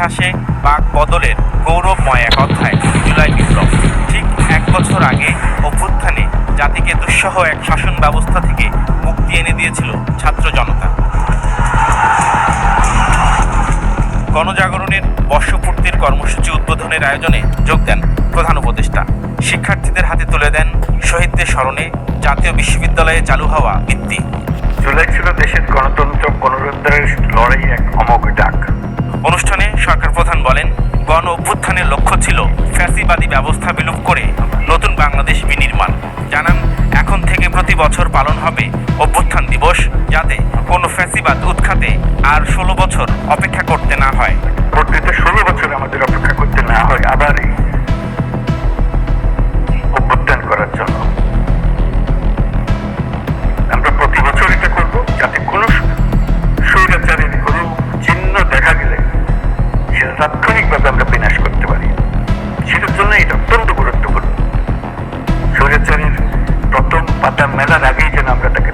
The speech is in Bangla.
ইতিহাসে বাক বদলের গৌরবময় এক অধ্যায় জুলাই বিপ্লব। ঠিক 1 বছর আগে অভ্যুত্থানে জাতিকে দুঃসহ এক শাসন ব্যবস্থা থেকে মুক্তি এনে দিয়েছিল ছাত্র জনতা। গণজাগরণের বর্ষপূর্তির কর্মসূচি উদ্বোধনের আয়োজনে যোগ দেন প্রধান উপদেষ্টা। শিক্ষার্থীদের হাতে তুলে দেন শহীদদের স্মরণে জাতীয় বিশ্ববিদ্যালয়ে চালু হওয়া ভিত্তি। জুলাই ছিল দেশের গণতন্ত্র পুনরুদ্ধারের লড়াইয়ের এক অমোঘ ডাক। অনুষ্ঠানে সরকার প্রধান বলেন, গণ অভ্যুত্থানের লক্ষ্য ছিল ফ্যাসিবাদী ব্যবস্থা বিলোপ করে নতুন বাংলাদেশ বিনির্মাণ। জানান, এখন থেকে প্রতি বছর পালন হবে অভ্যুত্থান দিবস, যাতে কোনো ফ্যাসিবাদ উৎখাতে আর 16 বছর অপেক্ষা করতে না হয়। প্রতিটা 16 বছর আমাদের অপেক্ষা করতে না হয় আবার এই অভ্যুত্থান করার জন্য। আমরা প্রতি বছর এটা করব, যাতে কোনো স্বৈরাচারের কোনো চিহ্ন দেখা গেলে সেটা তাৎক্ষণিকভাবে আমরা বিনাশ করতে পারি। সেটার জন্য এটা অত্যন্ত গুরুত্বপূর্ণ। স্বৈরাচারের প্রথম পাতা মেলার আগেই যেন আমরা তাকে